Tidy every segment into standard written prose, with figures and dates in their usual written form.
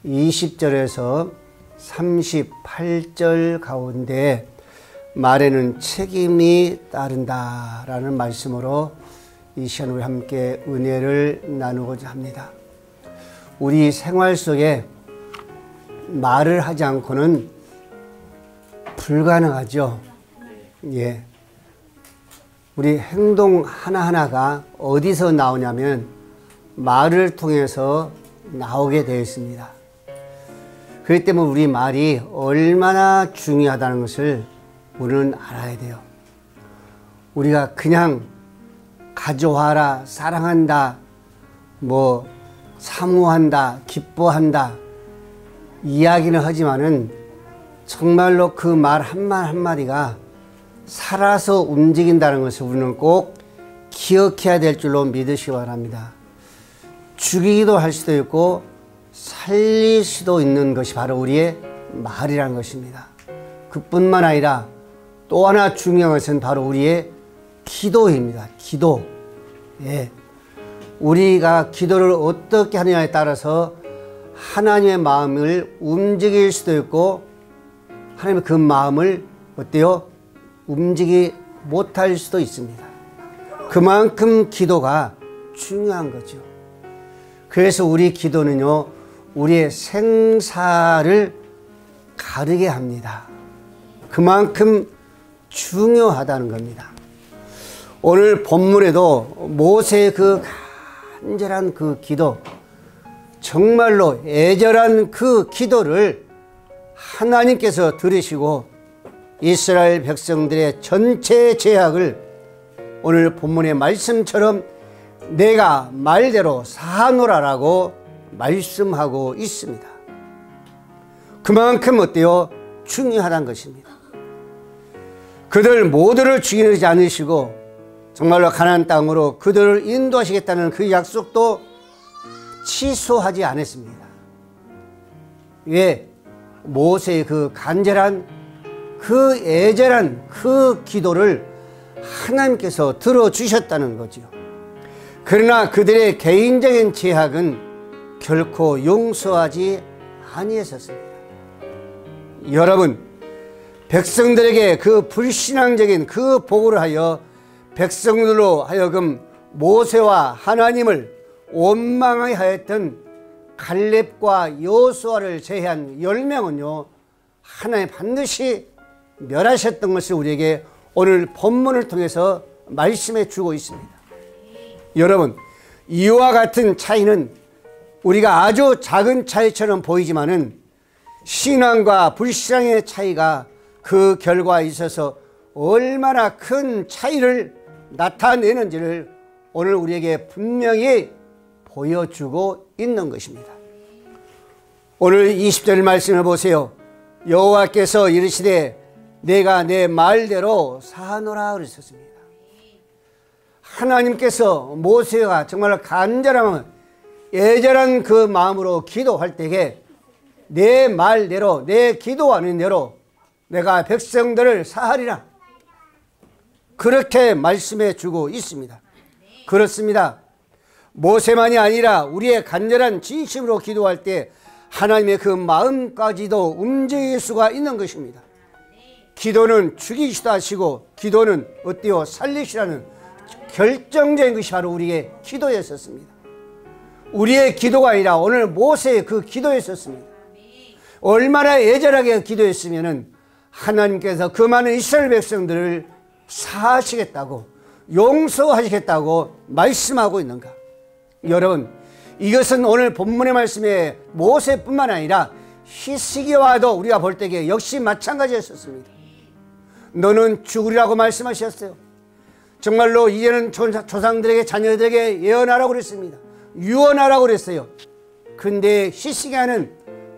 20절에서 38절 가운데 말에는 책임이 따른다라는 말씀으로 이 시간 우리 함께 은혜를 나누고자 합니다. 우리 생활 속에 말을 하지 않고는 불가능하죠. 예. 우리 행동 하나하나가 어디서 나오냐면 말을 통해서 나오게 되어 있습니다. 그렇기 때문에 우리 말이 얼마나 중요하다는 것을 우리는 알아야 돼요. 우리가 그냥 가져와라, 사랑한다, 사모한다, 기뻐한다 이야기는 하지만은 정말로 그 말 한마디 한마디가 살아서 움직인다는 것을 우리는 꼭 기억해야 될 줄로 믿으시기 바랍니다. 죽이기도 할 수도 있고 살릴 수도 있는 것이 바로 우리의 말이라는 것입니다. 그뿐만 아니라 또 하나 중요한 것은 바로 우리의 기도입니다. 기도. 예. 우리가 기도를 어떻게 하느냐에 따라서 하나님의 마음을 움직일 수도 있고 하나님의 그 마음을 어때요? 움직이지 못할 수도 있습니다. 그만큼 기도가 중요한 거죠. 그래서 우리 기도는요, 우리의 생사를 가르게 합니다. 그만큼 중요하다는 겁니다. 오늘 본문에도 모세의 그 간절한 그 기도, 정말로 애절한 그 기도를 하나님께서 들으시고 이스라엘 백성들의 전체 죄악을 오늘 본문의 말씀처럼 내가 말대로 사하노라라고 말씀하고 있습니다. 그만큼 어때요? 중요하다는 것입니다. 그들 모두를 죽이지 않으시고 정말로 가나안 땅으로 그들을 인도하시겠다는 그 약속도 취소하지 않았습니다. 왜? 모세의 그 간절한 그 애절한 그 기도를 하나님께서 들어주셨다는 거지요. 그러나 그들의 개인적인 죄악은 결코 용서하지 아니했었습니다. 여러분, 백성들에게 그 불신앙적인 그 보고를 하여 백성들로 하여금 모세와 하나님을 원망하게 하였던 갈렙과 여호수아를 제외한 10명은요 하나님 반드시 멸하셨던 것을 우리에게 오늘 본문을 통해서 말씀해 주고 있습니다. 여러분, 이와 같은 차이는 우리가 아주 작은 차이처럼 보이지만은 신앙과 불신앙의 차이가 그 결과에 있어서 얼마나 큰 차이를 나타내는지를 오늘 우리에게 분명히 보여주고 있는 것입니다. 오늘 20절 말씀을 보세요. 여호와께서 이르시되 내가 내 말대로 사하노라 그러셨습니다. 하나님께서 모세가 정말 간절한 애절한 그 마음으로 기도할 때에 내 말대로 내 기도하는 대로 내가 백성들을 사하리라 그렇게 말씀해 주고 있습니다. 그렇습니다. 모세만이 아니라 우리의 간절한 진심으로 기도할 때 하나님의 그 마음까지도 움직일 수가 있는 것입니다. 기도는 죽이시다 하시고 기도는 어때요? 살리시라는 결정적인 것이 바로 우리의 기도였었습니다. 우리의 기도가 아니라 오늘 모세의 그 기도였었습니다. 얼마나 애절하게 기도했으면 하나님께서 그 많은 이스라엘 백성들을 사하시겠다고 용서하시겠다고 말씀하고 있는가? 여러분, 이것은 오늘 본문의 말씀에 모세뿐만 아니라 히스기야와도 우리가 볼 때에 역시 마찬가지였었습니다. 너는 죽으리라고 말씀하셨어요. 정말로 이제는 조상들에게 자녀들에게 예언하라고 그랬습니다. 유언하라고 그랬어요. 근데 히스기야는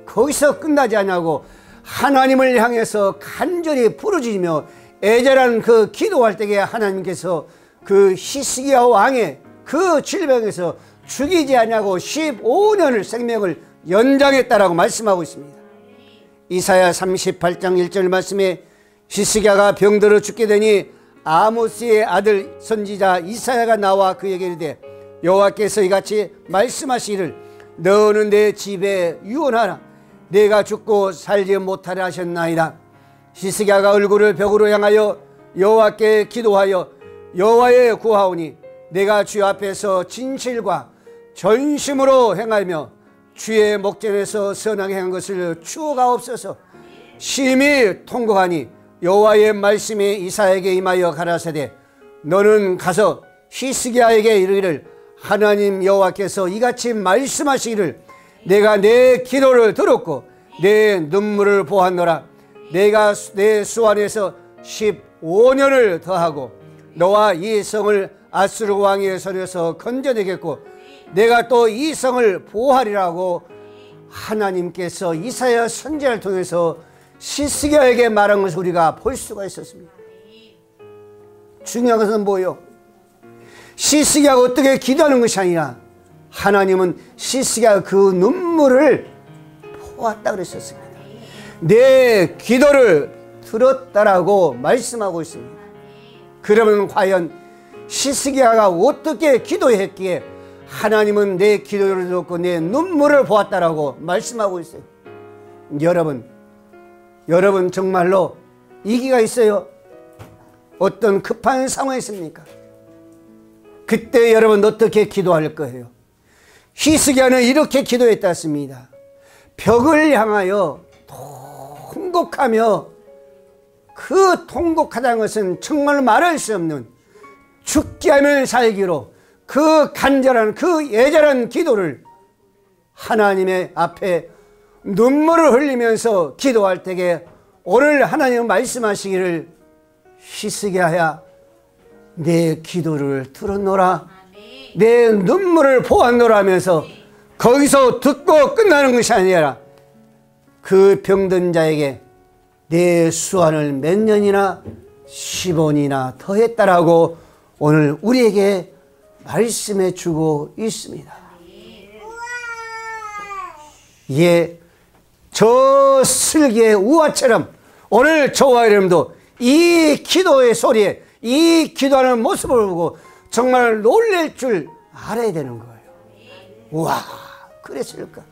거기서 끝나지 않냐고 하나님을 향해서 간절히 부르짖으며 애절한 그 기도할 때에 하나님께서 그 히스기야 왕의 그 질병에서 죽이지 않냐고 15년을 생명을 연장했다라고 말씀하고 있습니다. 이사야 38장 1절 말씀에 히스기야가 병들어 죽게 되니 아모스의 아들 선지자 이사야가 나와 그에게 이르되 여호와께서 이같이 말씀하시기를 너는 내 집에 유언하라. 내가 죽고 살지 못하려 하셨나이다. 히스기야가 얼굴을 벽으로 향하여 여호와께 기도하여 여호와에 구하오니 내가 주 앞에서 진실과 전심으로 행하며 주의 목전에서 선하게 한 것을 추가옵소서. 심히 통곡하니 여호와의 말씀이 이사야에게 임하여 가라사대 너는 가서 히스기야에게 이르기를 하나님 여호와께서 이같이 말씀하시기를 내가 내 기도를 들었고 내 눈물을 보았노라. 내가 내 수완에서 15년을 더하고 너와 이 성을 아수르 왕의 손에서 건져내겠고 내가 또 이 성을 보호하리라고 하나님께서 이사야 선지자를 통해서 히스기야에게 말한 것을 우리가 볼 수가 있었습니다. 중요한 것은 뭐예요? 히스기야가 어떻게 기도하는 것이 아니라 하나님은 히스기야가 그 눈물을 보았다 그랬었습니다. 내 기도를 들었다라고 말씀하고 있습니다. 그러면 과연 히스기야가 어떻게 기도했기에 하나님은 내 기도를 듣고 내 눈물을 보았다라고 말씀하고 있어요. 여러분 정말로 이기가 있어요? 어떤 급한 상황이 있습니까? 그때 여러분 어떻게 기도할 거예요? 히스기야는 이렇게 기도했다 했습니다. 벽을 향하여 통곡하며 그 통곡하다는 것은 정말 말할 수 없는 죽게 하면 살기로 그 간절한 그 애절한 기도를 하나님의 앞에 눈물을 흘리면서 기도할 때에 오늘 하나님은 말씀하시기를 히스기야야 내 기도를 들었노라 내 눈물을 보았노라 하면서 거기서 듣고 끝나는 것이 아니라 그 병든 자에게 내 수완을 몇 년이나 10원이나 더했다라고 오늘 우리에게 말씀해 주고 있습니다. 예, 저 슬기의 우화처럼 오늘 저와 여러분도 이 기도의 소리에 이 기도하는 모습을 보고 정말 놀랄 줄 알아야 되는 거예요. 와, 그랬을까?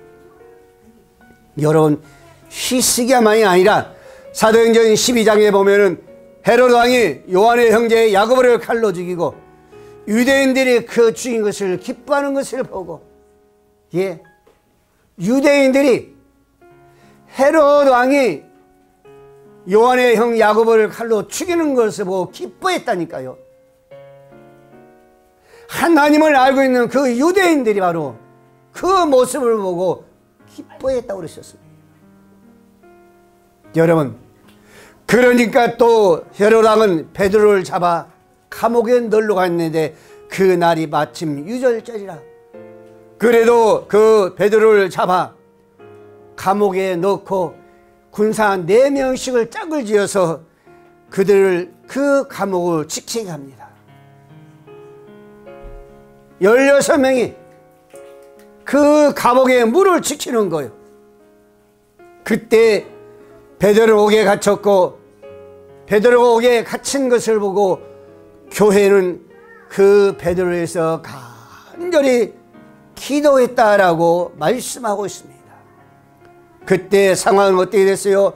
여러분, 히스기야만이 아니라 사도행전 12장에 보면은 헤로드 왕이 요한의 형제 야고보를 칼로 죽이고 유대인들이 그 죽인 것을 기뻐하는 것을 보고, 예, 유대인들이 헤로드 왕이 요한의 형 야고보를 칼로 죽이는 것을 보고 기뻐했다니까요. 하나님을 알고 있는 그 유대인들이 바로 그 모습을 보고 기뻐했다고 그러셨습니다. 여러분, 그러니까 또 헤로드 왕은 베드로를 잡아 감옥에 넣으러 갔는데 그 날이 마침 유절절이라. 그래도 그 베드로를 잡아 감옥에 넣고 군사 4명씩을 짝을 지어서 그들을 그 감옥을 지키게 합니다. 16명이 그 감옥에 문을 지키는 거예요. 그때 베드로가 옥에 갇혔고 베드로가 옥에 갇힌 것을 보고 교회는 그 베드로에서 간절히 기도했다라고 말씀하고 있습니다. 그때 상황은 어떻게 됐어요?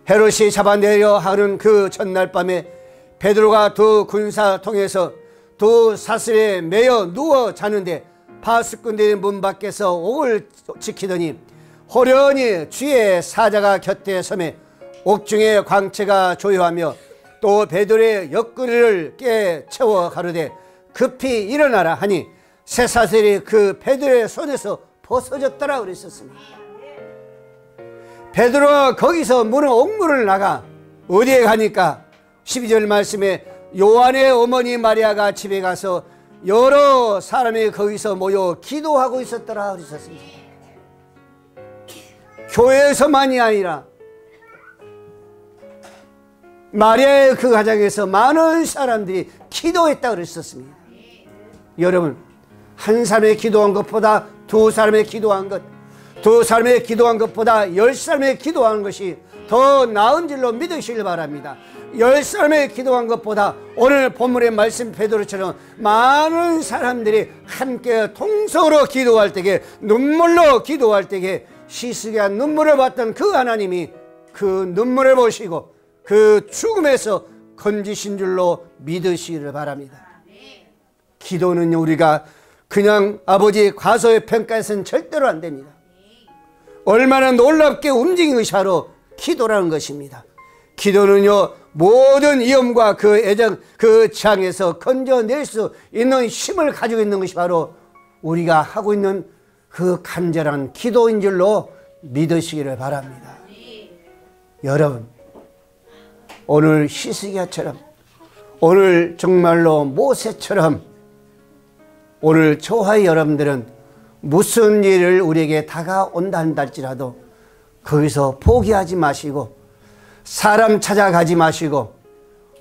헤롯이 잡아내려 하는 그 전날 밤에 베드로가 두 군사통에서 두 사슬에 매여 누워 자는데 파수꾼들이 문 밖에서 옥을 지키더니 호련히 주의 사자가 곁에 서매 옥중에 광채가 조요하며 또 베드로의 옆구리를 깨채워 가로되 급히 일어나라 하니 쇠사슬이 그 베드로의 손에서 벗어졌더라 그랬었습니다. 베드로가 거기서 옥문을 나가 어디에 가니까 12절 말씀에 요한의 어머니 마리아가 집에 가서 여러 사람이 거기서 모여 기도하고 있었더라 그랬었습니다. 교회에서만이 아니라 마리아의 그 가정에서 많은 사람들이 기도했다 그랬었습니다. 여러분, 한 사람의 기도한 것보다 두 사람의 기도한 것, 두 사람의 기도한 것보다 10사람의 기도하는 것이 더 나은 줄로 믿으시길 바랍니다. 10사람이 기도한 것보다 오늘 본문의 말씀 베드로처럼 많은 사람들이 함께 통성으로 기도할 때에, 눈물로 기도할 때에 시스기한 눈물을 봤던 그 하나님이 그 눈물을 보시고 그 죽음에서 건지신 줄로 믿으시기를 바랍니다. 기도는 우리가 그냥 아버지 과소의 평가에서는 절대로 안 됩니다. 얼마나 놀랍게 움직인 것이 바로 기도라는 것입니다. 기도는요, 모든 위험과 그 애정, 그 재앙에서 건져낼 수 있는 힘을 가지고 있는 것이 바로 우리가 하고 있는 그 간절한 기도인 줄로 믿으시기를 바랍니다. 여러분, 오늘 히스기야처럼, 오늘 정말로 모세처럼, 오늘 저와 여러분들은 무슨 일을 우리에게 다가온다 할지라도 거기서 포기하지 마시고 사람 찾아가지 마시고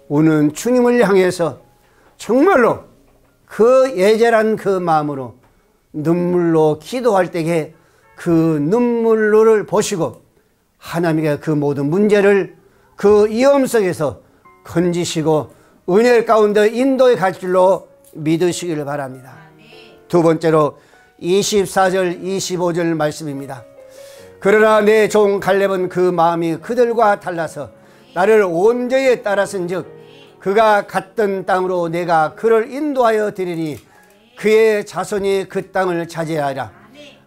우는 주님을 향해서 정말로 그 예절한 그 마음으로 눈물로 기도할 때에 그 눈물을 보시고 하나님께 그 모든 문제를 그 위험 속에서 건지시고 은혜 가운데 인도에 갈 줄로 믿으시기를 바랍니다. 두 번째로 24절 25절 말씀입니다. 그러나 내 종 갈렙은 그 마음이 그들과 달라서 나를 온전히 따랐은즉 그가 갔던 땅으로 내가 그를 인도하여 드리니 그의 자손이 그 땅을 차지하리라.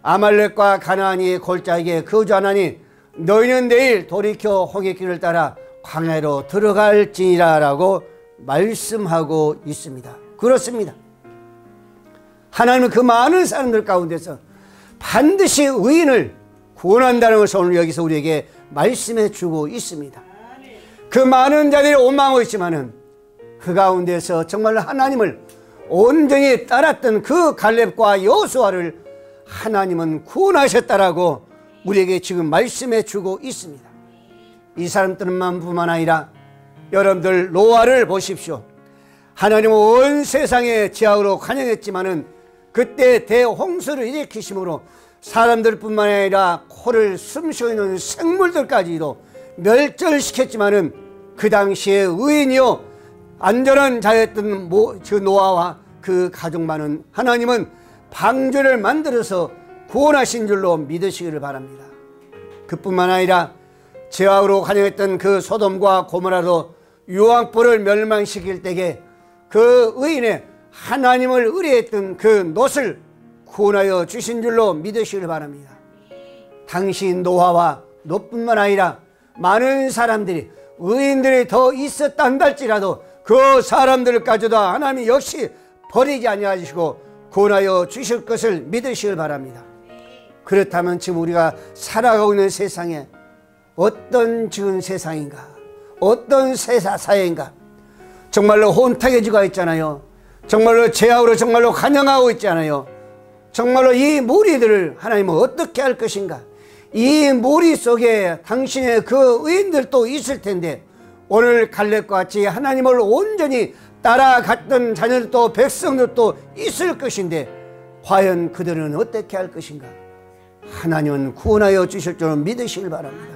아말렉과 가나안이 골짜기에 거주하나니 너희는 내일 돌이켜 홍해길을 따라 광야로 들어갈지니라 라고 말씀하고 있습니다. 그렇습니다. 하나님은 그 많은 사람들 가운데서 반드시 의인을 구원한다는 것을 오늘 여기서 우리에게 말씀해 주고 있습니다. 그 많은 자들이 원망하고 있지만은 그 가운데서 정말 하나님을 온전히 따랐던 그 갈렙과 여호수아를 하나님은 구원하셨다라고 우리에게 지금 말씀해 주고 있습니다. 이 사람들만 뿐만 아니라 여러분들 노아를 보십시오. 하나님은 온 세상에 지하로 관영했지만은 그때 대홍수를 일으키심으로 사람들 뿐만 아니라 코를 숨쉬고 있는 생물들까지도 멸절시켰지만은 그 당시에 의인이요 안전한 자였던 그 노아와 그 가족만은 하나님은 방주를 만들어서 구원하신 줄로 믿으시기를 바랍니다. 그뿐만 아니라 죄악으로 관영했던 그 소돔과 고모라도 유황불을 멸망시킬 때에 그 의인의 하나님을 의뢰했던 그 롯을 구원하여 주신 줄로 믿으시기를 바랍니다. 당시 노아와 롯뿐만 아니라 많은 사람들이 의인들이 더 있었다 한달지라도 그 사람들까지도 하나님이 역시 버리지 아니하시고 구원하여 주실 것을 믿으시길 바랍니다. 그렇다면 지금 우리가 살아가고 있는 세상에 어떤 지금 세상인가, 어떤 사회인가, 정말로 혼탁해지고 있잖아요. 정말로 죄악으로 정말로 관영하고 있잖아요. 정말로 이 무리들을 하나님은 어떻게 할 것인가. 이 무리 속에 당신의 그 의인들도 있을 텐데 오늘 갈렙과 같이 하나님을 온전히 따라갔던 자녀들도 백성들도 있을 것인데 과연 그들은 어떻게 할 것인가. 하나님은 구원하여 주실 줄 믿으시길 바랍니다.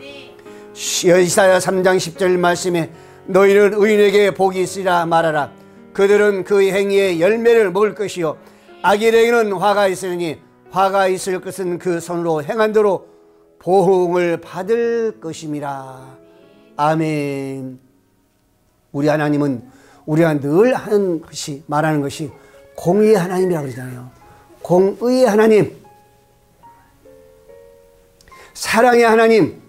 이사야 3장 10절 말씀에 너희는 의인에게 복이 있으리라 말하라. 그들은 그 행위의 열매를 먹을 것이요 악인에게는 화가 있으니 화가 있을 것은 그 손으로 행한 대로 보응을 받을 것임이라. 아멘. 우리 하나님은 우리가 늘 하는 것이 말하는 것이 공의의 하나님이라고 그러잖아요. 공의의 하나님, 사랑의 하나님.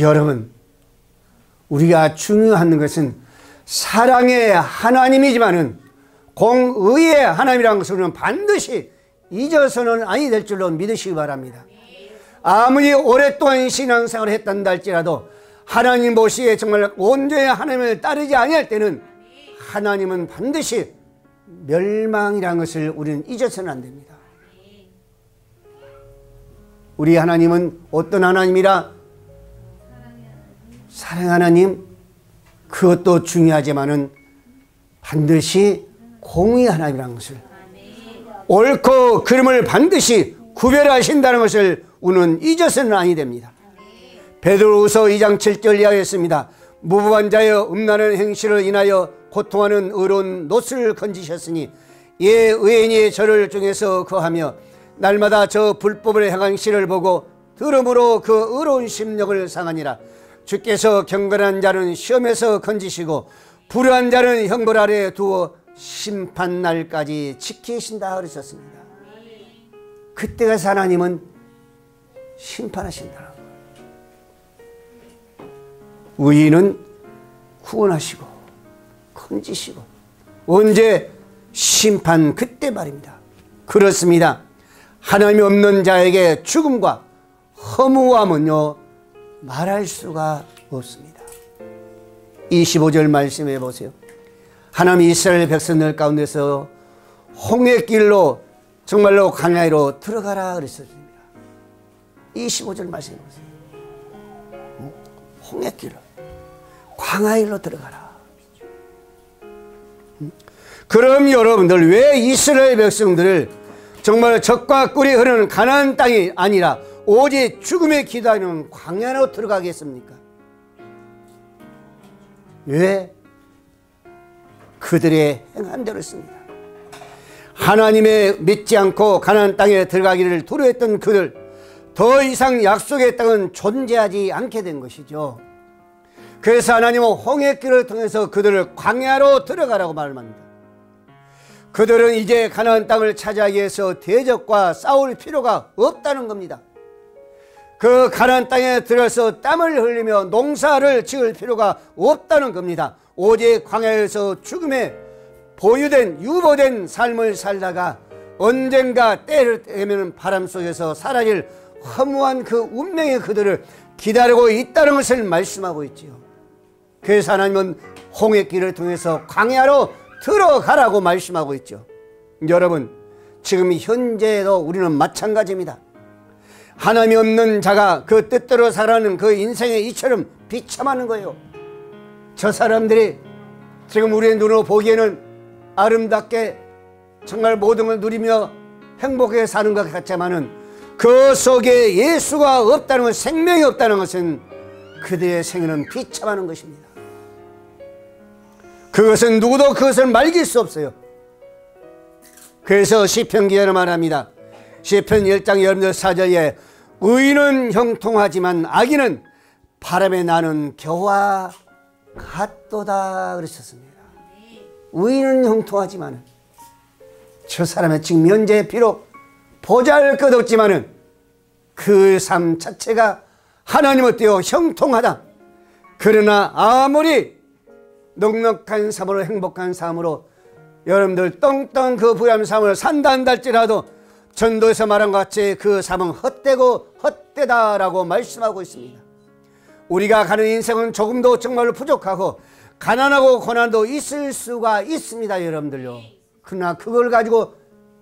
여러분, 우리가 중요한 것은 사랑의 하나님이지만은 공의의 하나님이라는 것은 반드시 잊어서는 아니 될 줄로 믿으시기 바랍니다. 아무리 오랫동안 신앙생활을 했단다 할지라도 하나님 보시기에 정말 온전히 하나님을 따르지 아니할 때는 하나님은 반드시 멸망이라는 것을 우리는 잊어서는 안 됩니다. 우리 하나님은 어떤 하나님이라? 사랑 하나님, 그것도 중요하지만은 반드시 공의 하나님이라는 것을, 옳고 그름을 반드시 구별하신다는 것을 우리는 잊어서는 아니 됩니다. 베드로후서 2장 7절 이야기했습니다. 무부한 자여 음란한 행실을 인하여 고통하는 의로운 놋을 건지셨으니 예 의인이 저를 중에서 거하며 날마다 저 불법을 행한 실을 보고 들음으로 그 의로운 심령을 상하니라. 주께서 경건한 자는 시험에서 건지시고 불의한 자는 형벌 아래 두어 심판 날까지 지키신다 그러셨습니다. 그때 가서 하나님은 심판하신다. 의인은 구원하시고 건지시고 언제? 심판 그때 말입니다. 그렇습니다. 하나님이 없는 자에게 죽음과 허무함은요 말할 수가 없습니다. 25절 말씀해 보세요. 하나님 이스라엘 백성들 가운데서 홍해길로 정말로 광야로 들어가라 그랬습니다. 25절 말씀해 보세요. 홍해길로 광야로 들어가라. 그럼 여러분들 왜 이스라엘 백성들을 정말 젖과 꿀이 흐르는 가나안 땅이 아니라 오직 죽음의 기다리는 광야로 들어가겠습니까? 왜? 그들의 행한 대로였습니다. 하나님의 믿지 않고 가나안 땅에 들어가기를 두려워했던 그들, 더 이상 약속의 땅은 존재하지 않게 된 것이죠. 그래서 하나님은 홍해길을 통해서 그들을 광야로 들어가라고 말합니다. 그들은 이제 가나안 땅을 차지하기 위해서 대적과 싸울 필요가 없다는 겁니다. 그 가나안 땅에 들어서 땀을 흘리며 농사를 지을 필요가 없다는 겁니다. 오직 광야에서 죽음에 보유된 유보된 삶을 살다가 언젠가 때를 되면 바람 속에서 사라질 허무한 그 운명의 그들을 기다리고 있다는 것을 말씀하고 있지요. 그래서 하나님은 홍해길을 통해서 광야로 들어가라고 말씀하고 있죠. 여러분, 지금 현재도 우리는 마찬가지입니다. 하나님이 없는 자가 그 뜻대로 살아가는 그 인생의 이처럼 비참하는 거예요. 저 사람들이 지금 우리의 눈으로 보기에는 아름답게 정말 모든 걸 누리며 행복하게 사는 것 같지만은 그 속에 예수가 없다는 것, 생명이 없다는 것은 그들의 생애는 비참하는 것입니다. 그것은 누구도 그것을 말길 수 없어요. 그래서 시편 기자는 말합니다. 시편 1장 14절에 의인은 형통하지만 악인은 바람에 나는 겨와 같도다 그러셨습니다. 의인은 형통하지만 저 사람의 지금 현재 비록 보잘것없지만은 그 삶 자체가 하나님을 띄어 형통하다. 그러나 아무리 넉넉한 삶으로 행복한 삶으로 여러분들 떵떵 그 부유한 삶을 산다 한다 할지라도 전도에서 말한 것 같이 그 삶은 헛되고 헛되다라고 말씀하고 있습니다. 우리가 가는 인생은 조금도 정말로 부족하고 가난하고 고난도 있을 수가 있습니다. 여러분들요. 그러나 그걸 가지고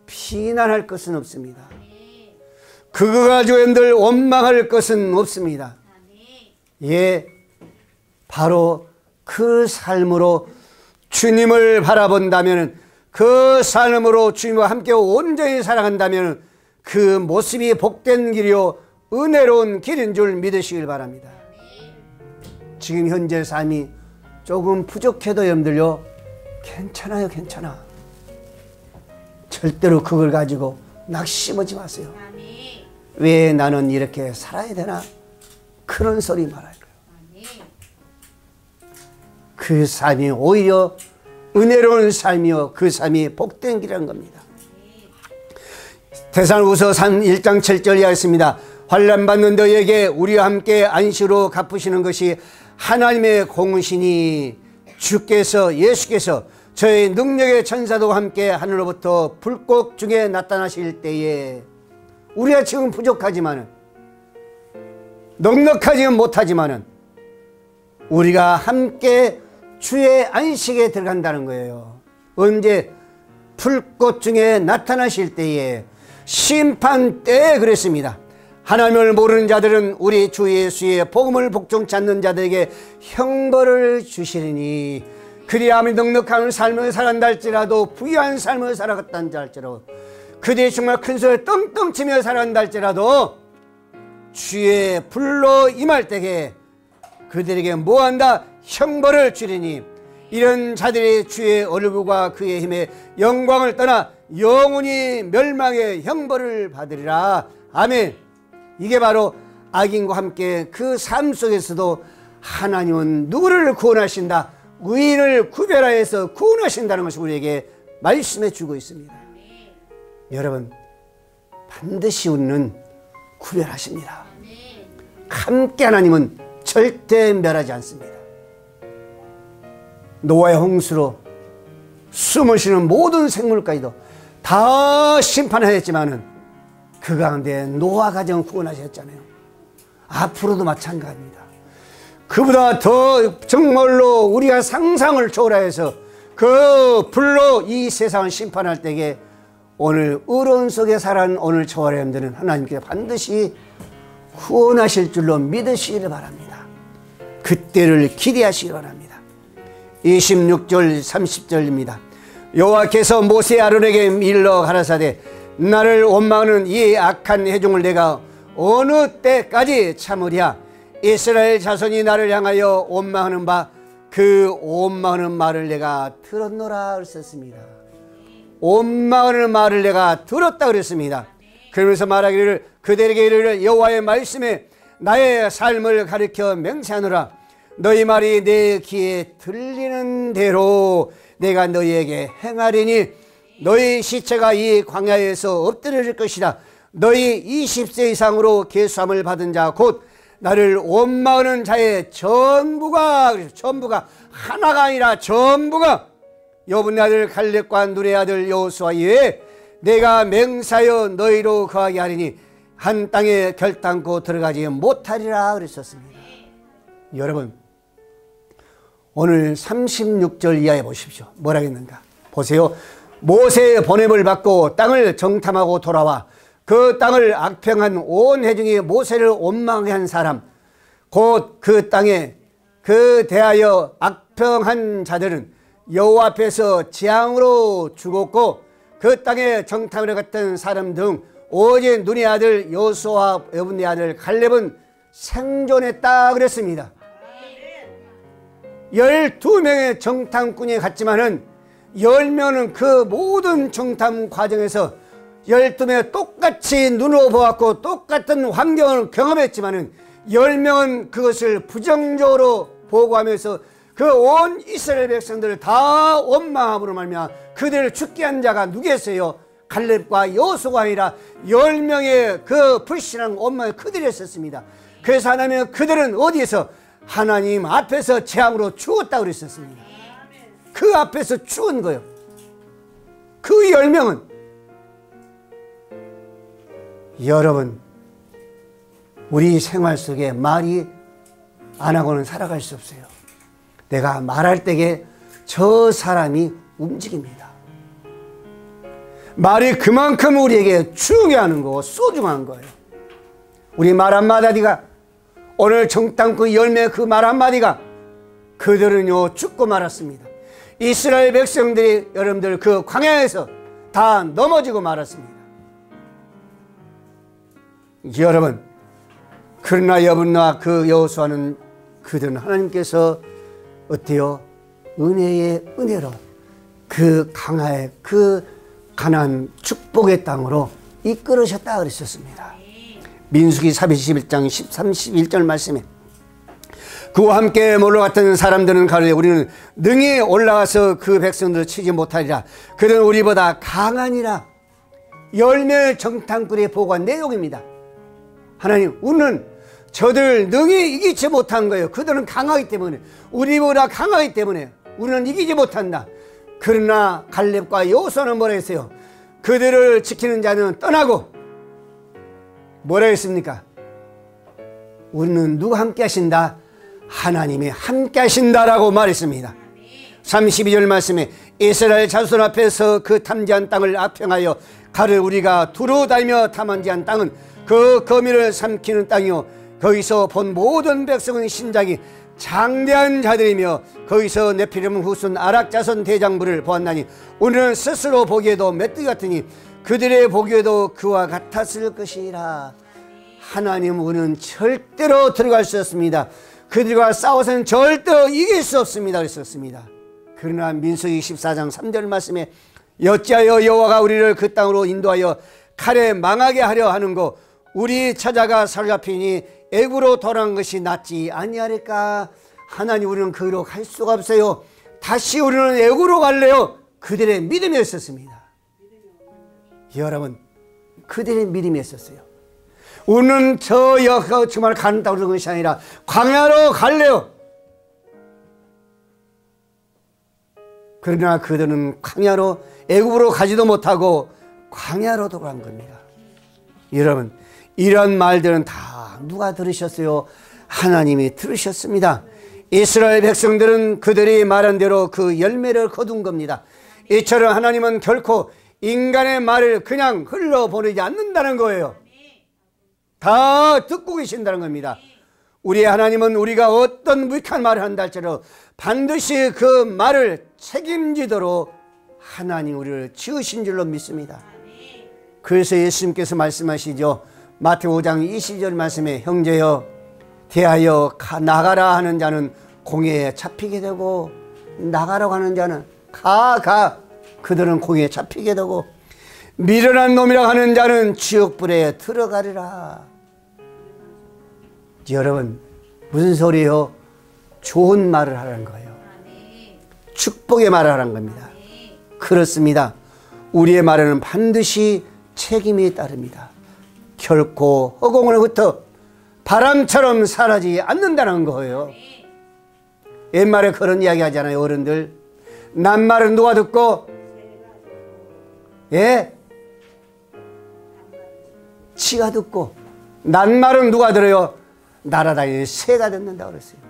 비난할 것은 없습니다. 그거 가지고 여러분들 원망할 것은 없습니다. 예, 바로 그 삶으로 주님을 바라본다면, 그 삶으로 주님과 함께 온전히 살아간다면 그 모습이 복된 길이요 은혜로운 길인 줄 믿으시길 바랍니다. 지금 현재 삶이 조금 부족해도 여러분들요 괜찮아요. 괜찮아. 절대로 그걸 가지고 낙심하지 마세요. 왜 나는 이렇게 살아야 되나? 그런 소리 말할 거예요. 그 삶이 오히려 은혜로운 삶이요 그 삶이 복된 길이라는 겁니다. 데살로니가서 1장 7절에 하였습니다. 환난 받는 너에게 우리와 함께 안식으로 갚으시는 것이 하나님의 공의시니 주께서 예수께서 저의 능력의 천사도 함께 하늘로부터 불꽃 중에 나타나실 때에 우리가 지금 부족하지만은 넉넉하지는 못하지만은 우리가 함께 주의 안식에 들어간다는 거예요. 언제? 불꽃 중에 나타나실 때에, 심판 때에 그랬습니다. 하나님을 모르는 자들은 우리 주 예수의 복음을 복종치 않는 자들에게 형벌을 주시리니 그들이 아무리 넉넉한 삶을 살아간다 할지라도 부유한 삶을 살아갔다 할지라도 그들이 정말 큰 소리를 떵떵 치며 살아간다 할지라도 주의 불로 임할 때에 그들에게 뭐한다? 형벌을 주리니 이런 자들이 주의 얼굴과 그의 힘의 영광을 떠나 영원히 멸망의 형벌을 받으리라. 아멘. 이게 바로 악인과 함께 그 삶 속에서도 하나님은 누구를 구원하신다, 의인을 구별하여서 구원하신다는 것을 우리에게 말씀해 주고 있습니다. 여러분, 반드시 우리는 구별하십니다. 함께 하나님은 절대 멸하지 않습니다. 노아의 홍수로 숨을 쉬는 모든 생물까지도 다 심판하였지만은 그 가운데 노아 가정 구원하셨잖아요. 앞으로도 마찬가지입니다. 그보다 더 정말로 우리가 상상을 초월해서 그 불로 이 세상을 심판할 때에 오늘 의로운 속에 살아가는 오늘 저와 여러분들은 하나님께 반드시 구원하실 줄로 믿으시기를 바랍니다. 그때를 기대하시기 바랍니다. 26절 30절입니다. 여호와께서 모세 아론에게 일러 가라사대 나를 원망하는 이 악한 회중을 내가 어느 때까지 참으랴. 이스라엘 자손이 나를 향하여 원망하는 바 그 원망하는 말을 내가 들었노라 그랬습니다. 원망하는 말을 내가 들었다 그랬습니다. 그러면서 말하기를 그들에게 이르기를 여호와의 말씀에 나의 삶을 가리켜 맹세하노라. 너희 말이 내 귀에 들리는 대로 내가 너희에게 행하리니 너희 시체가 이 광야에서 엎드려질 것이다. 너희 20세 이상으로 계수함을 받은 자 곧 나를 원망하는 자의 전부가 하나가 아니라 전부가 여분의 아들 갈렙과 눈의 아들 여호수아 이외에 내가 맹사하여 너희로 거하게 하리니 한 땅에 결단코 들어가지 못하리라 그랬었습니다. 여러분, 오늘 36절 이하에 보십시오. 뭐라 했는가 보세요. 모세의 보냄을 받고 땅을 정탐하고 돌아와 그 땅을 악평한 온 회중이 모세를 원망하게 한 사람, 곧 그 땅에 그 대하여 악평한 자들은 여호와 앞에서 재앙으로 죽었고 그 땅에 정탐을 갔던 사람 등 오직 눈의 아들 여호수아와 여분의 아들 갈렙은 생존했다 그랬습니다. 12명의 정탐꾼이 갔지만은 10명은 그 모든 정탐 과정에서 12명 똑같이 눈으로 보았고 똑같은 환경을 경험했지만은 10명은 그것을 부정적으로 보고하면서 그 온 이스라엘 백성들을 다 원망함으로 말미암아 그들을 죽게 한 자가 누구였어요? 갈렙과 여호수아가 아니라 10명의 그 불신한 원망이 그들이었습니다. 그래서 하나님은 그들은 어디에서? 하나님 앞에서 재앙으로 죽었다고 그랬었습니다. 그 앞에서 죽은 거예요. 그 10명은. 여러분, 우리 생활 속에 말이 안 하고는 살아갈 수 없어요. 내가 말할 때에 저 사람이 움직입니다. 말이 그만큼 우리에게 중요한 거고 소중한 거예요. 우리 말 한마디가 오늘 정탐꾼 10명 그 말 한마디가 그들은요 죽고 말았습니다. 이스라엘 백성들이 여러분들 그 광야에서 다 넘어지고 말았습니다. 여러분, 그러나 여분과 그 여호수아는 그들은 하나님께서 어때요? 은혜의 은혜로 그 강하의 그 가나안 축복의 땅으로 이끌으셨다 그랬었습니다. 민수기 41장 31절 말씀에 그와 함께 몰려갔던 사람들은 가로되 우리는 능히 올라가서 그 백성들을 치지 못하리라. 그들은 우리보다 강하니라. 10명의 정탐꾼이 보고한 내용입니다. 하나님, 우리는 저들 능히 이기지 못한 거예요. 그들은 강하기 때문에, 우리보다 강하기 때문에 우리는 이기지 못한다. 그러나 갈렙과 여호수아는 뭐라 했어요? 그들을 지키는 자는 떠나고 뭐라 했습니까? 우리는 누가 함께 하신다? 하나님이 함께 하신다라고 말했습니다. 32절 말씀에 이스라엘 자손 앞에서 그 탐지한 땅을 악평하여 가를 우리가 두루 다니며 탐한지한 땅은 그 거미를 삼키는 땅이요 거기서 본 모든 백성은 신장이 장대한 자들이며 거기서 네피림 후손 아락 자손 대장부를 보았나니 우리는 스스로 보기에도 메뚜기 같으니 그들의 보기에도 그와 같았을 것이라. 하나님, 우리는 절대로 들어갈 수 없습니다. 그들과 싸워서는 절대 이길 수 없습니다 그랬었습니다. 그러나 민수기 14장 3절 말씀에 어찌하여 여호와가 우리를 그 땅으로 인도하여 칼에 망하게 하려 하는고 우리 찾아가 사로잡히니 애굽으로 돌아간 것이 낫지 아니하리까. 하나님, 우리는 그로 갈 수가 없어요. 다시 우리는 애굽으로 갈래요. 그들의 믿음이 있었습니다. 여러분, 그들의 믿음이 있었어요. 우리는 저 정말 간다고 그러는 것이 아니라 광야로 갈래요. 그러나 그들은 광야로, 애굽으로 가지도 못하고 광야로 돌아간 겁니다. 여러분, 이런 말들은 다 누가 들으셨어요? 하나님이 들으셨습니다. 이스라엘 백성들은 그들이 말한 대로 그 열매를 거둔 겁니다. 이처럼 하나님은 결코 인간의 말을 그냥 흘러보내지 않는다는 거예요. 다 듣고 계신다는 겁니다. 우리 하나님은 우리가 어떤 무익한 말을 한다 할지라도 반드시 그 말을 책임지도록 하나님 우리를 지으신 줄로 믿습니다. 그래서 예수님께서 말씀하시죠. 마태복음 5장 20절 말씀에 형제여 대하여 나가라 하는 자는 공회에 잡히게 되고 나가라고 하는 자는 가 그들은 공회에 잡히게 되고 미련한 놈이라고 하는 자는 지옥불에 들어가리라. 여러분, 무슨 소리예요? 좋은 말을 하라는 거예요. 축복의 말을 하라는 겁니다. 그렇습니다. 우리의 말에는 반드시 책임이 따릅니다. 결코 허공으로부터 바람처럼 사라지지 않는다는 거예요. 옛말에 그런 이야기 하잖아요. 어른들, 낱말은 누가 듣고? 예? 치가 듣고. 낱말은 누가 들어요? 날아다니는 새가 듣는다고 그랬어요.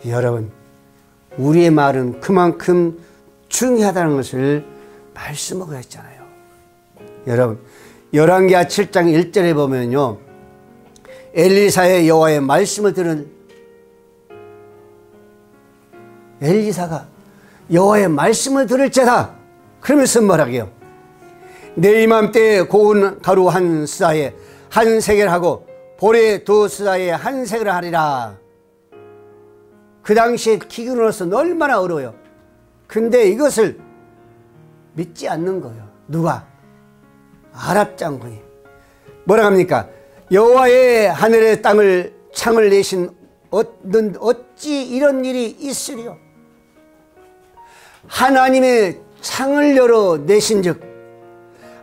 여러분, 우리의 말은 그만큼 중요하다는 것을 말씀하고 했잖아요. 여러분, 열왕기하 7장 1절에 보면요, 엘리사의 여호와의 말씀을 들은 엘리사가 여호와의 말씀을 들을지다 그러면서 뭐라고요? 내 이맘때에 고운 가루 한 스다에 한 세겔 하고 보리 두 스다에 한 세겔 하리라. 그 당시에 기준으로서는 얼마나 어려워요. 근데 이것을 믿지 않는 거예요. 누가? 아랍 장군이 뭐라 합니까? 여호와의 하늘의 땅을 창을 내신 어찌 이런 일이 있으리요? 하나님의 창을 열어 내신즉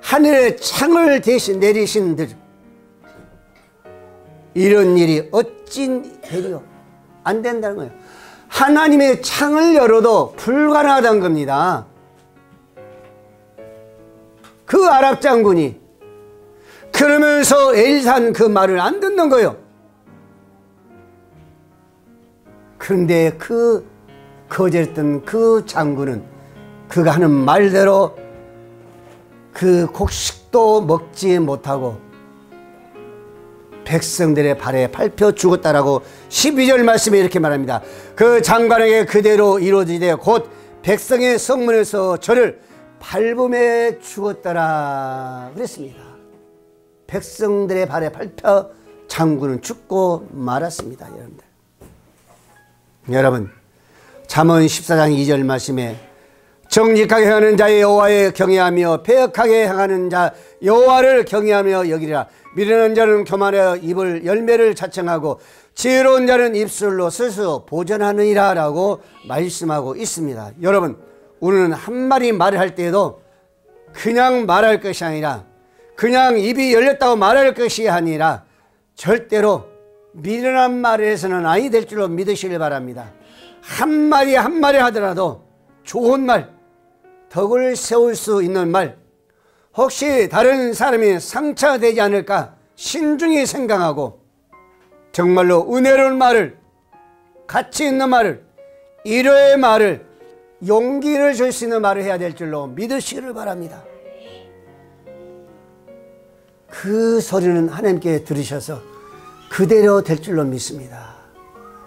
하늘의 창을 대신 내리신들 이런 일이 어찌 되리요? 안 된다는 거예요. 하나님의 창을 열어도 불가능하다는 겁니다. 그 아랍 장군이 그러면서 엘리사는 그 말을 안 듣는 거예요. 그런데 그 거절했던 그 장군은 그가 하는 말대로 그 곡식도 먹지 못하고 백성들의 발에 밟혀 죽었다라고 12절 말씀에 이렇게 말합니다. 그 장관에게 그대로 이루어지되 곧 백성의 성문에서 저를 밟음에 죽었더라 그랬습니다. 백성들의 발에 밟혀 장군은 죽고 말았습니다. 여러분, 잠언 14장 2절 말씀에 정직하게 행하는 자의 여호와에 경외하며 패역하게 행하는 자 여호와를 경외하며 여기리라. 미련한 자는 교만하여 입을 열매를 자청하고 지혜로운 자는 입술로 스스로 보전하느니라 라고 말씀하고 있습니다. 여러분, 우리는 한마디 말을 할 때에도 그냥 말할 것이 아니라 그냥 입이 열렸다고 말할 것이 아니라 절대로 미련한 말을 해서는 아니 될 줄로 믿으시길 바랍니다. 한마디 한마디 하더라도 좋은 말, 덕을 세울 수 있는 말, 혹시 다른 사람이 상처되지 않을까 신중히 생각하고 정말로 은혜로운 말을, 가치 있는 말을, 위로의 말을, 용기를 줄 수 있는 말을 해야 될 줄로 믿으시기를 바랍니다. 그 소리는 하나님께 들으셔서 그대로 될 줄로 믿습니다.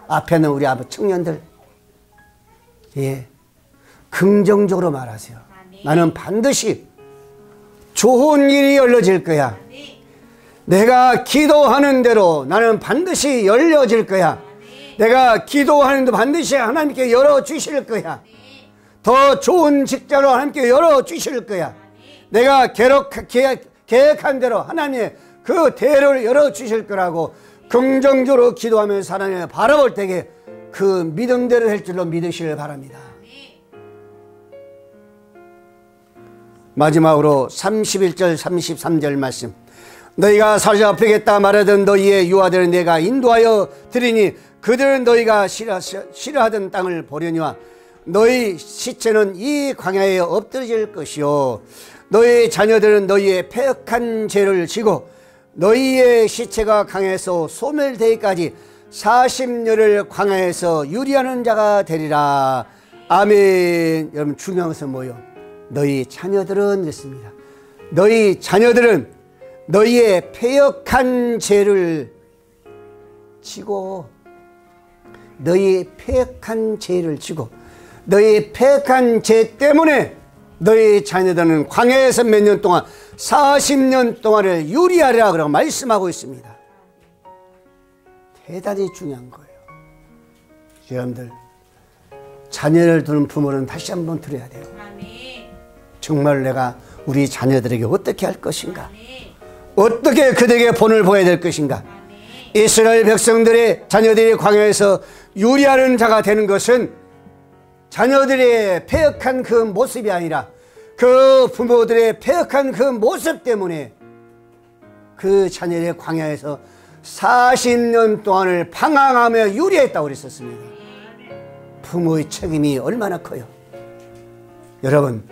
앞에는 우리 아버지 청년들, 예, 긍정적으로 말하세요. 나는 반드시 좋은 일이 열려질 거야. 내가 기도하는 대로 나는 반드시 열려질 거야. 내가 기도하는 대로 반드시 하나님께 열어주실 거야. 더 좋은 직장으로 하나님께 열어주실 거야. 내가 계획한 대로 하나님의 그 대로를 열어주실 거라고 긍정적으로 기도하면서 하나님을 바라볼 때에 그 믿음대로 될 줄로 믿으시길 바랍니다. 마지막으로 31절 33절 말씀. 너희가 사로잡히겠다 말하던 너희의 유아들은 내가 인도하여 드리니 그들은 너희가 싫어하던 땅을 보려니와 너희 시체는 이 광야에 엎드러질 것이요 너희 자녀들은 너희의 패역한 죄를 지고 너희의 시체가 강에서 소멸되기까지 40년을 광야에서 유리하는 자가 되리라. 아멘. 여러분 중요한 것은 뭐예요? 너희 자녀들은 그랬습니다. 너희 자녀들은 너희의 패역한 죄를 지고 너희 패역한 죄를 지고 너희 패역한 죄 때문에 너희 자녀들은 광야에서 몇 년 동안 40년 동안을 유리하리라 그러고 말씀하고 있습니다. 대단히 중요한 거예요. 여러분들 자녀를 두는 부모는 다시 한번 들어야 돼요. 정말 내가 우리 자녀들에게 어떻게 할 것인가, 어떻게 그들에게 본을 보여야 될 것인가. 이스라엘 백성들의 자녀들이 광야에서 유리하는 자가 되는 것은 자녀들의 패역한 그 모습이 아니라 그 부모들의 패역한 그 모습 때문에 그 자녀들의 광야에서 40년 동안을 방황하며 유리했다고 그랬었습니다. 부모의 책임이 얼마나 커요. 여러분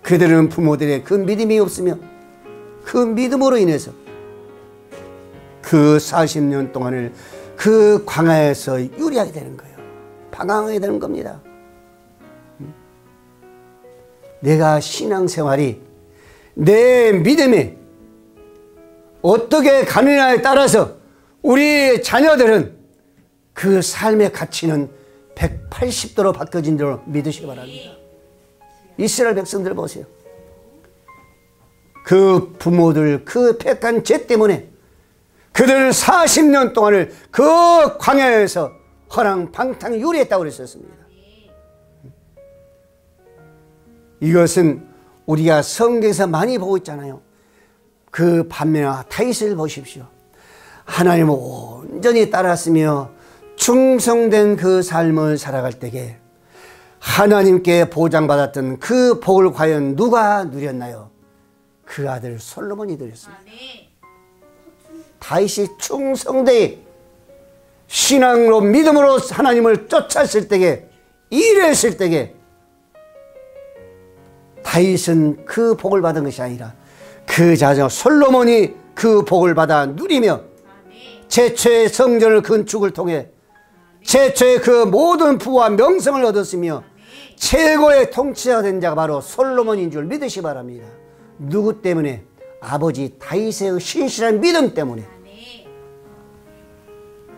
그들은 부모들의 그 믿음이 없으며 그 믿음으로 인해서 그 40년 동안을 그 광야에서 유리하게 되는 거예요. 방황하게 되는 겁니다. 내가 신앙생활이 내 믿음이 어떻게 가느냐에 따라서 우리 자녀들은 그 삶의 가치는 180도로 바뀌어진 줄로 믿으시기 바랍니다. 이스라엘 백성들 보세요. 그 부모들 그 패역한 죄 때문에 그들 40년 동안을 그 광야에서 허랑방탕 유리했다고 그랬었습니다. 이것은 우리가 성경에서 많이 보고 있잖아요. 그 반면에 다윗을 보십시오. 하나님을 온전히 따랐으며 충성된 그 삶을 살아갈 때에 하나님께 보장받았던 그 복을 과연 누가 누렸나요? 그 아들 솔로몬이 누렸습니다. 다윗이 충성되이 신앙으로 믿음으로 하나님을 쫓았을 때에 일했을 때에 다윗은 그 복을 받은 것이 아니라 그 자녀 솔로몬이 그 복을 받아 누리며 최초의 성전을 건축을 통해 최초의 그 모든 부와 명성을 얻었으며 최고의 통치자가 된 자가 바로 솔로몬인 줄 믿으시 바랍니다. 누구 때문에? 아버지 다윗의 신실한 믿음 때문에.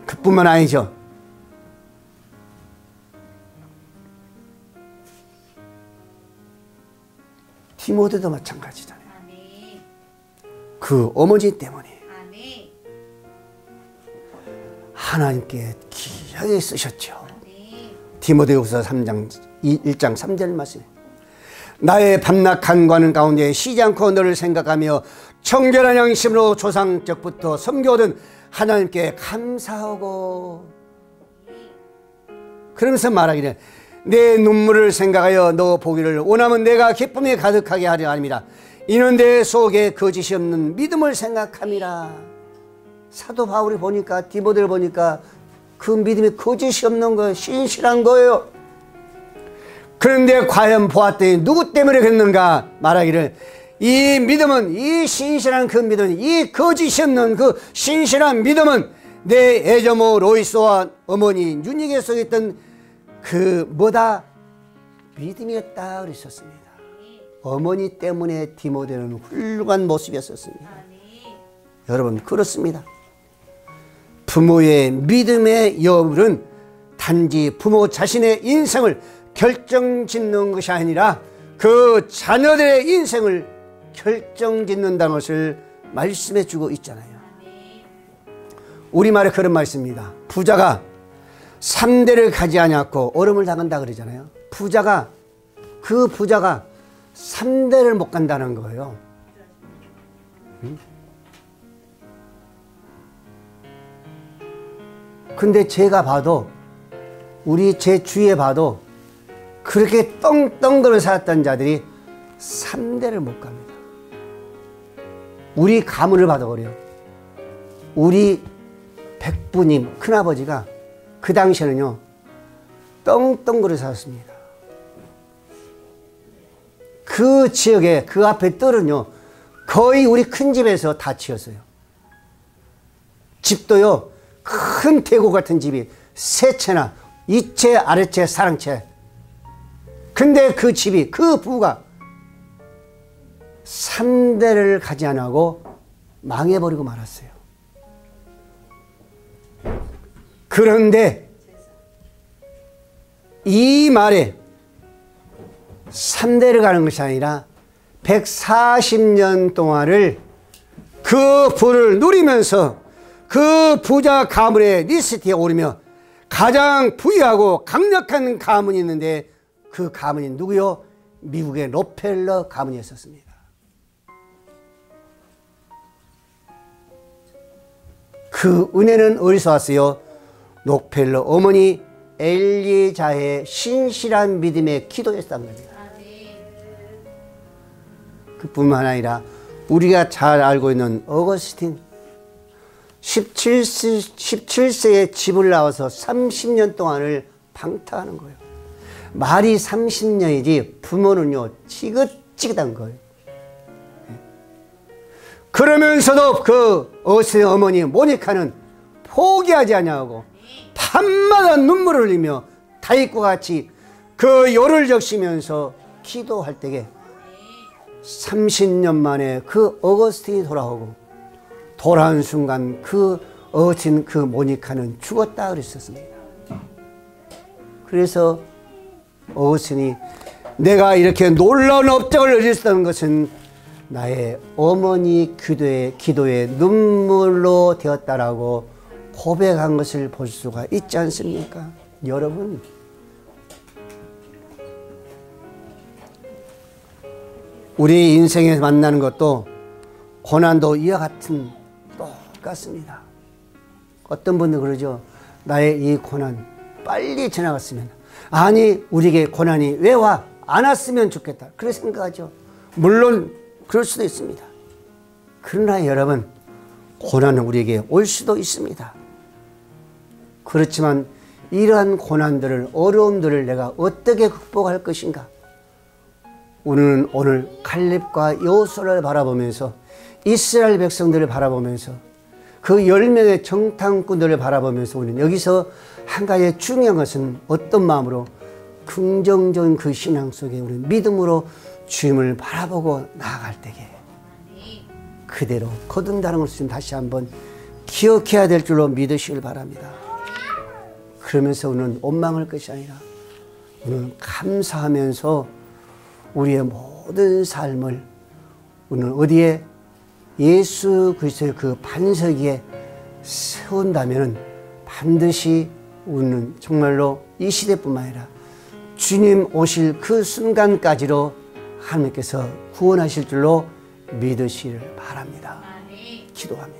그뿐만 아니죠. 디모데도 마찬가지잖아요. 그 어머니 때문에 하나님께 귀하게 쓰셨죠. 디모데후서 1장 3절 말씀. 나의 밤낮 간구하는 가운데 쉬지 않고 너를 생각하며 청결한 양심으로 조상적부터 섬겨오던 하나님께 감사하고. 그러면서 말하기를 내 눈물을 생각하여 너 보기를 원하면 내가 기쁨이 가득하게 하려 함이라. 이는 내 속에 거짓이 없는 믿음을 생각함이라. 사도 바울이 보니까 디모데를 보니까 그 믿음이 거짓이 없는 거예요. 신실한 거예요. 그런데 과연 보았더니 누구 때문에 그랬는가 말하기를 이 믿음은, 이 신실한 그 믿음, 이 거짓이 없는 그 신실한 믿음은 내 애조모 로이스와 어머니 윤희에 속에 있던 그 뭐다? 믿음이었다 그랬었습니다. 어머니 때문에 디모데는 훌륭한 모습이었었습니다. 여러분 그렇습니다. 부모의 믿음의 여부는 단지 부모 자신의 인생을 결정짓는 것이 아니라 그 자녀들의 인생을 결정짓는다는 것을 말씀해 주고 있잖아요. 우리말에 그런 말씀입니다. 부자가 3대를 가지 않았고 어려움을 당한다 그러잖아요. 그 부자가 3대를 못 간다는 거예요. 근데 제가 봐도 제 주위에 봐도 그렇게 떵떵거려 살았던 자들이 3대를 못 갑니다. 우리 가문을 봐도 그래요. 우리 백부님 큰아버지가 그 당시에는요 떵떵거려 살았습니다. 그 지역에 그 앞에 뜰은요 거의 우리 큰 집에서 다 지었어요. 집도요 큰 대고 같은 집이 3채나 2채 아래채 사랑채. 근데 그 집이 그 부부가 3대를 가지 않고 망해버리고 말았어요. 그런데 이 말에 3대를 가는 것이 아니라 140년 동안을 그 부를 누리면서 그 부자 가문의 리스트에 오르며 가장 부유하고 강력한 가문이 있는데 그 가문이 누구요? 미국의 록펠러 가문이었습니다. 그 은혜는 어디서 왔어요? 록펠러 어머니 엘리자의 신실한 믿음의 기도였다는 겁니다. 그뿐만 아니라 우리가 잘 알고 있는 어거스틴 17세에 집을 나와서 30년 동안을 방탕하는 거예요. 말이 30년이지 부모는요 지긋지긋한 거예요. 그러면서도 그 어거스틴 어머니 모니카는 포기하지 아니하고 밤마다 눈물을 흘리며 다윗과 같이 그 요를 적시면서 기도할 때에 30년 만에 그 어거스틴이 돌아온 순간 그 어거스틴 그 모니카는 죽었다 그랬었습니다. 그래서 어거스틴이 내가 이렇게 놀라운 업적을 얻었다는 것은 나의 어머니 기도의 눈물로 되었다라고 고백한 것을 볼 수가 있지 않습니까? 여러분, 우리 인생에서 만나는 것도 고난도 이와 같은 똑같습니다. 어떤 분들 그러죠. 나의 이 고난 빨리 지나갔으면, 아니 우리에게 고난이 왜 와? 안 왔으면 좋겠다. 그렇게 생각하죠. 물론 그럴 수도 있습니다. 그러나 여러분, 고난은 우리에게 올 수도 있습니다. 그렇지만 이러한 고난들을, 어려움들을 내가 어떻게 극복할 것인가? 우리는 오늘 갈렙과 여호수아를 바라보면서, 이스라엘 백성들을 바라보면서, 그 10명의 정탐꾼들을 바라보면서 우리는 여기서 한 가지 중요한 것은 어떤 마음으로, 긍정적인 그 신앙 속에 우리는 믿음으로 주님을 바라보고 나아갈 때에 그대로 거둔다는 것을 다시 한번 기억해야 될 줄로 믿으시길 바랍니다. 그러면서 우리는 원망할 것이 아니라 우리는 감사하면서 우리의 모든 삶을 우리는 어디에? 예수 그리스도의 그 반석 위에 세운다면 반드시 우리는 정말로 이 시대뿐만 아니라 주님 오실 그 순간까지로 하나님께서 구원하실 줄로 믿으시길 바랍니다. 기도합니다.